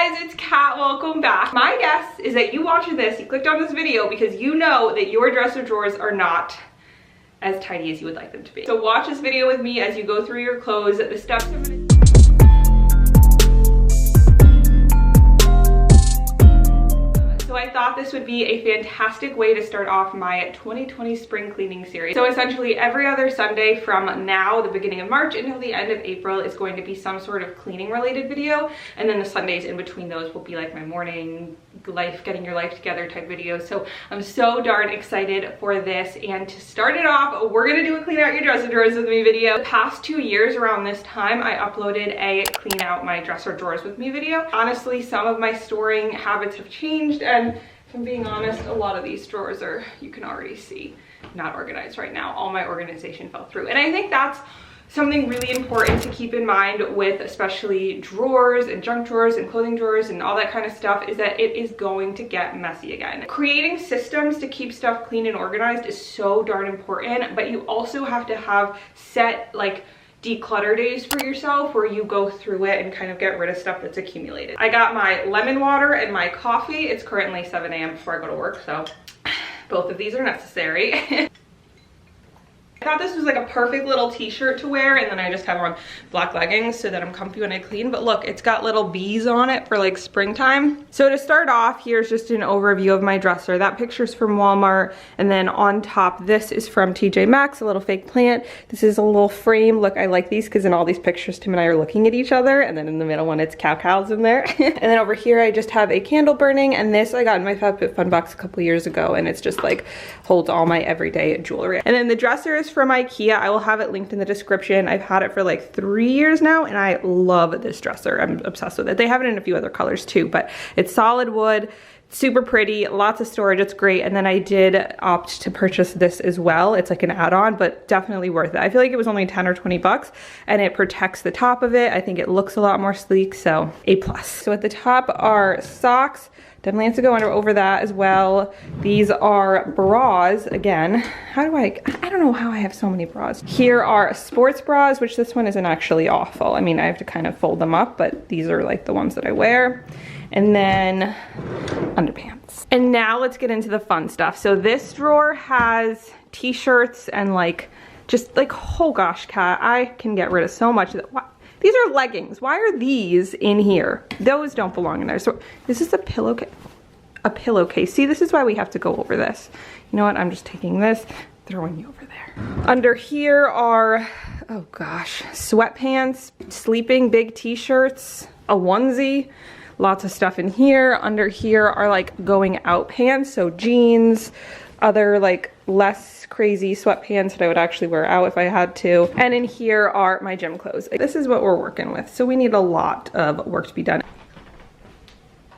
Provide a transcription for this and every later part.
guys, it's Kat. Welcome back. My guess is that you watching this, you clicked on this video because you know that your dresser drawers are not as tidy as you would like them to be. So watch this video with me as you go through your clothes. The steps I'm gonna So I thought this would be a fantastic way to start off my 2020 spring cleaning series. So essentially every other Sunday from now, the beginning of March, until the end of April is going to be some sort of cleaning related video. And then the Sundays in between those will be like my morning life, getting your life together type videos. So I'm so darn excited for this. And to start it off, we're gonna do a clean out your dresser drawers with me video. The past 2 years around this time, I uploaded a clean out my dresser drawers with me video. Honestly, some of my storing habits have changed, and if I'm being honest, a lot of these drawers are, you can already see, not organized right now. All my organization fell through. And I think that's something really important to keep in mind with especially drawers and junk drawers and clothing drawers and all that kind of stuff, is that it is going to get messy again. Creating systems to keep stuff clean and organized is so darn important, but you also have to have set like declutter days for yourself where you go through it and kind of get rid of stuff that's accumulated. I got my lemon water and my coffee. It's currently 7 a.m. before I go to work, so both of these are necessary. I thought this was like a perfect little t-shirt to wear, and then I just have on black leggings so that I'm comfy when I clean. But look, it's got little bees on it for like springtime. So to start off, here's just an overview of my dresser. That picture's from Walmart, and then on top, this is from TJ Maxx, a little fake plant. This is a little frame. Look, I like these because in all these pictures, Tim and I are looking at each other, and then in the middle one, it's cows in there. And then over here, I just have a candle burning, and this I got in my FabFitFun box a couple years ago, and it's just like holds all my everyday jewelry. And then the dresser is from IKEA. I will have it linked in the description. I've had it for like 3 years now, and I love this dresser. I'm obsessed with it. They have it in a few other colors too, but it's solid wood, super pretty, lots of storage. It's great. And then I did opt to purchase this as well. It's like an add-on, but definitely worth it. I feel like it was only 10 or 20 bucks, and it protects the top of it. I think it looks a lot more sleek, so A+. So at the top are socks. Definitely have to go over that as well. These are bras. Again, how do I don't know how I have so many bras. Here are sports bras, which this one isn't actually awful. I mean, I have to kind of fold them up, but these are like the ones that I wear. And then underpants. And now let's get into the fun stuff. So this drawer has t-shirts and like, just like, oh gosh, Kat, I can get rid of so much of that. These are leggings. Why are these in here? Those don't belong in there. So this is a pillowcase. See, this is why we have to go over this. You know what? I'm just taking this, throwing you over there. Under here are, oh gosh, sweatpants, sleeping big t-shirts, a onesie, lots of stuff in here. Under here are like going out pants, so jeans, other like less crazy sweatpants that I would actually wear out if I had to. And in here are my gym clothes. This is what we're working with, so we need a lot of work to be done.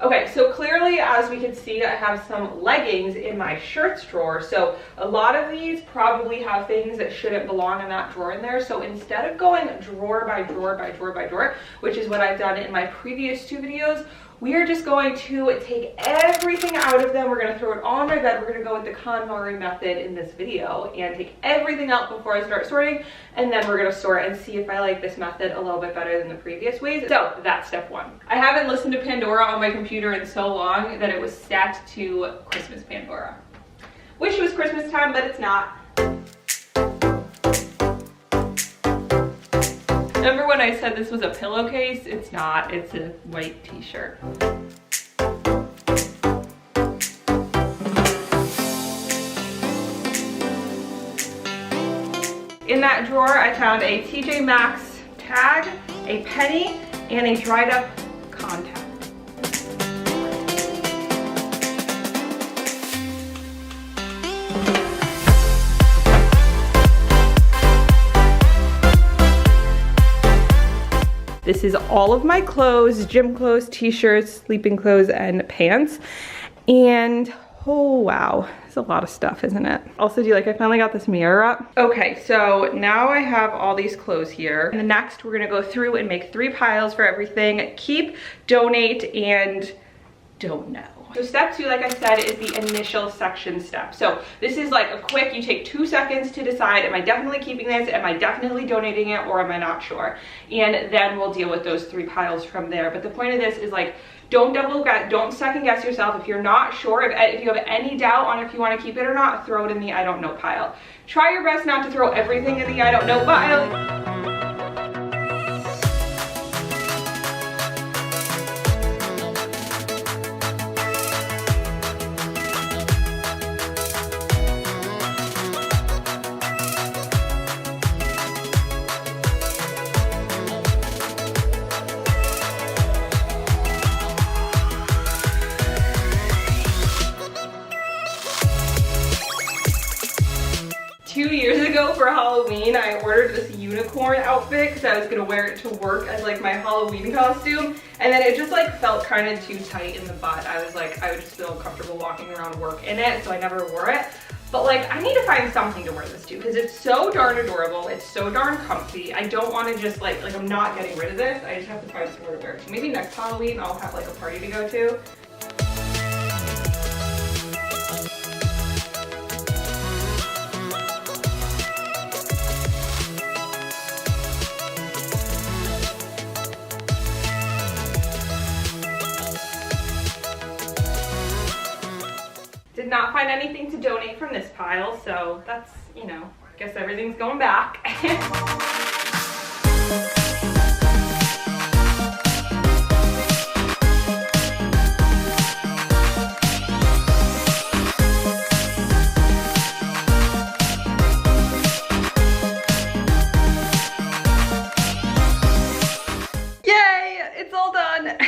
Okay, so clearly, as we can see, I have some leggings in my shirts drawer. So a lot of these probably have things that shouldn't belong in that drawer in there. So instead of going drawer by drawer by drawer by drawer, which is what I've done in my previous 2 videos, we are just going to take everything out of them. We're gonna throw it all on my bed. We're gonna go with the KonMari method in this video and take everything out before I start sorting. And then we're gonna sort and see if I like this method a little bit better than the previous ways. So that's step 1. I haven't listened to Pandora on my computer in so long that it was set to Christmas Pandora. Wish it was Christmas time, but it's not. Remember when I said this was a pillowcase? It's not, it's a white t-shirt. In that drawer, I found a TJ Maxx tag, a penny, and a dried up contact. This is all of my clothes, gym clothes, t-shirts, sleeping clothes, and pants. And oh wow, it's a lot of stuff, isn't it? Also, do you like, I finally got this mirror up. Okay, so now I have all these clothes here. And the next, we're gonna go through and make 3 piles for everything. Keep, donate, and don't know. So step 2, like I said, is the initial section step. So this is like a quick, you take 2 seconds to decide, am I definitely keeping this? Am I definitely donating it, or am I not sure? And then we'll deal with those 3 piles from there. But the point of this is like, don't second guess yourself. If you're not sure, if you have any doubt on if you want to keep it or not, throw it in the I don't know pile. Try your best not to throw everything in the I don't know pile. 2 years ago for Halloween, I ordered this unicorn outfit because I was gonna wear it to work as like my Halloween costume, and then it just like felt kind of too tight in the butt. I was like, I would just feel uncomfortable walking around work in it, so I never wore it. But like, I need to find something to wear this to because it's so darn adorable. It's so darn comfy. I don't want to just like I'm not getting rid of this. I just have to find somewhere to wear it to. Maybe next Halloween I'll have like a party to go to. Did not find anything to donate from this pile, so that's, you know, I guess everything's going back. Yay, it's all done.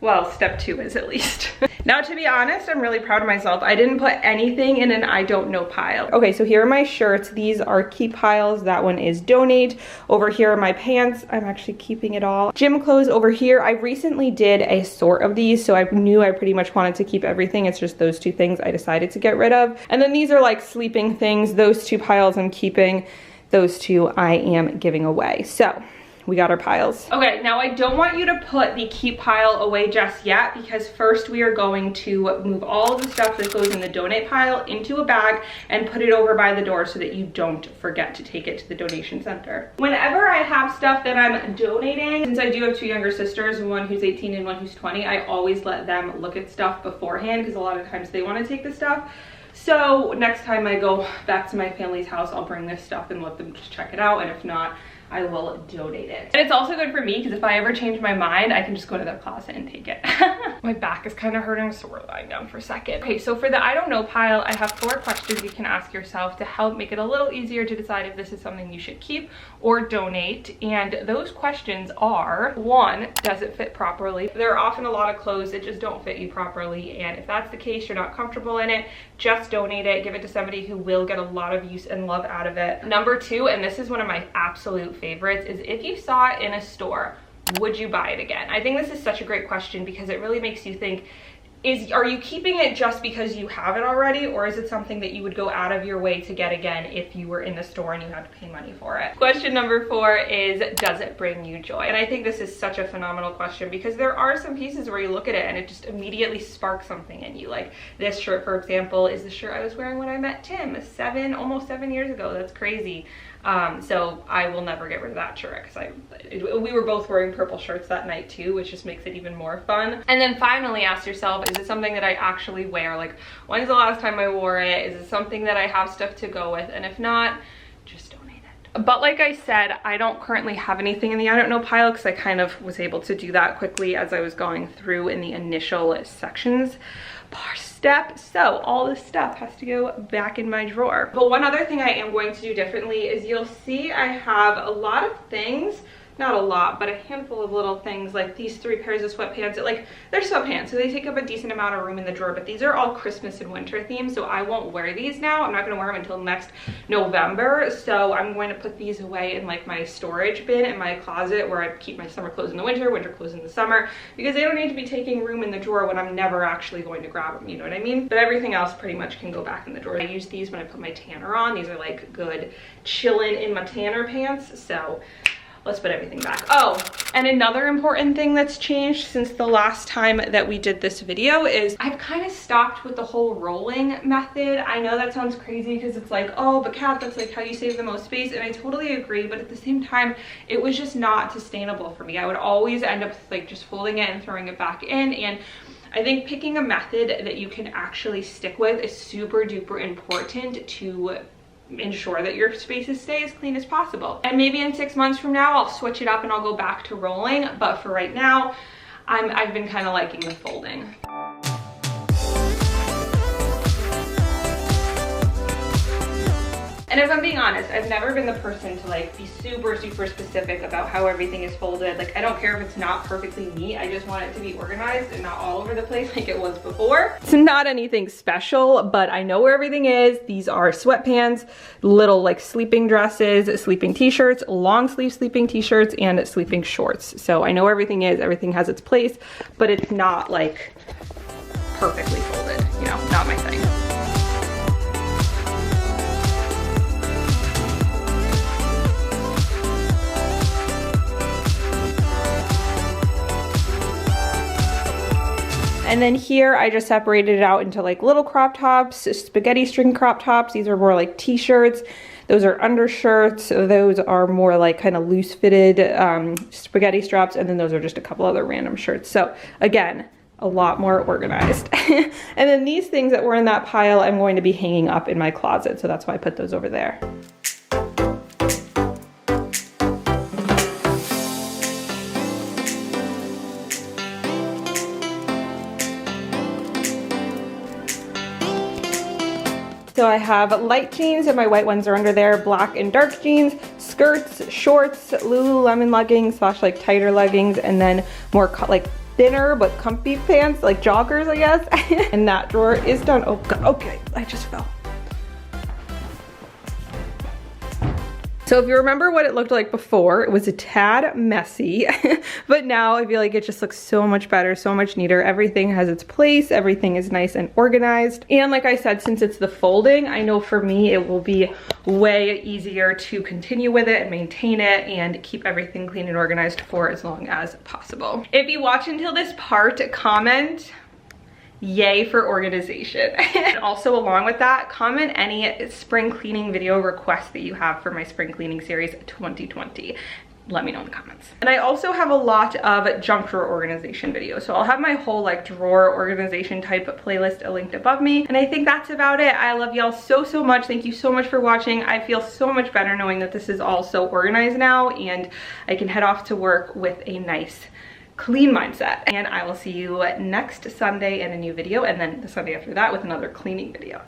Well, step 2 is at least. Now, to be honest, I'm really proud of myself. I didn't put anything in an I don't know pile. Okay, so here are my shirts. These are keep piles. That one is donate. Over here are my pants. I'm actually keeping it all. Gym clothes over here. I recently did a sort of these, so I knew I pretty much wanted to keep everything. It's just those 2 things I decided to get rid of. And then these are like sleeping things. Those 2 piles I'm keeping. Those 2 I am giving away. So we got our piles. Okay, now I don't want you to put the keep pile away just yet because first we are going to move all of the stuff that goes in the donate pile into a bag and put it over by the door so that you don't forget to take it to the donation center. Whenever I have stuff that I'm donating, since I do have 2 younger sisters, one who's 18 and one who's 20, I always let them look at stuff beforehand because a lot of times they want to take the stuff. So next time I go back to my family's house, I'll bring this stuff and let them just check it out, and if not, I will donate it. And it's also good for me because if I ever change my mind, I can just go to their closet and take it. My back is kind of hurting, so we're lying down for a second. Okay, so for the I don't know pile, I have 4 questions you can ask yourself to help make it a little easier to decide if this is something you should keep or donate. And those questions are, 1, does it fit properly? There are often a lot of clothes that just don't fit you properly, and if that's the case, you're not comfortable in it, just donate it. Give it to somebody who will get a lot of use and love out of it. Number 2, and this is one of my absolute favorites, is if you saw it in a store, would you buy it again? I think this is such a great question because it really makes you think, are you keeping it just because you have it already, or is it something that you would go out of your way to get again if you were in the store and you had to pay money for it? Question number 4 is, does it bring you joy? And I think this is such a phenomenal question because there are some pieces where you look at it and it just immediately sparks something in you. Like this shirt, for example, is the shirt I was wearing when I met Tim almost 7 years ago. That's crazy. So I will never get rid of that shirt because we were both wearing purple shirts that night too, which just makes it even more fun. And then finally ask yourself, is it something that I actually wear? Like, when's the last time I wore it? Is it something that I have stuff to go with? And if not, just donate it. But like I said, I don't currently have anything in the I don't know pile because I kind of was able to do that quickly as I was going through in the initial sections per step. So all this stuff has to go back in my drawer. But one other thing I am going to do differently is you'll see I have a lot of things, not a lot, but a handful of little things like these 3 pairs of sweatpants. They're sweatpants, so they take up a decent amount of room in the drawer, but these are all Christmas and winter themed, so I won't wear these now. I'm not gonna wear them until next November, so I'm going to put these away in like my storage bin in my closet where I keep my summer clothes in the winter clothes in the summer, because they don't need to be taking room in the drawer when I'm never actually going to grab them, you know what I mean? But everything else pretty much can go back in the drawer. I use these when I put my tanner on. These are like good chillin' in my tanner pants, so let's put everything back. Oh, and another important thing that's changed since the last time that we did this video is I've kind of stopped with the whole rolling method. I know that sounds crazy because it's like, oh, but Kat, that's like how you save the most space, and I totally agree, but at the same time, it was just not sustainable for me. I would always end up like just folding it and throwing it back in, and I think picking a method that you can actually stick with is super duper important to ensure that your spaces stay as clean as possible. And maybe in 6 months from now, I'll switch it up and I'll go back to rolling. But for right now, I've been kind of liking the folding. And if I'm being honest, I've never been the person to like be super specific about how everything is folded. Like, I don't care if it's not perfectly neat. I just want it to be organized and not all over the place like it was before. It's not anything special, but I know where everything is. These are sweatpants, little like sleeping dresses, sleeping t-shirts, long sleeve sleeping t-shirts, and sleeping shorts. So I know where everything is. Everything has its place, but it's not like perfectly folded, you know, not my thing. And then here I just separated it out into like little crop tops, spaghetti string crop tops. These are more like t-shirts. Those are undershirts. Those are more like kind of loose fitted spaghetti straps. And then those are just a couple other random shirts. So again, a lot more organized. And then these things that were in that pile, I'm going to be hanging up in my closet. So that's why I put those over there. So I have light jeans and my white ones are under there, black and dark jeans, skirts, shorts, Lululemon leggings / like tighter leggings, and then more like thinner but comfy pants, like joggers, I guess. And that drawer is done. Oh God, okay, I just fell. So if you remember what it looked like before, it was a tad messy, but now I feel like it just looks so much better, so much neater. Everything has its place, everything is nice and organized. And like I said, since it's the folding, I know for me it will be way easier to continue with it and maintain it and keep everything clean and organized for as long as possible. If you watch until this part, comment yay for organization. And also along with that, comment any spring cleaning video requests that you have for my spring cleaning series 2020. Let me know in the comments. And I also have a lot of junk drawer organization videos. So I'll have my whole like drawer organization type playlist linked above me. And I think that's about it. I love y'all so much. Thank you so much for watching. I feel so much better knowing that this is all so organized now and I can head off to work with a nice clean mindset. And I will see you next Sunday in a new video, and then the Sunday after that with another cleaning video.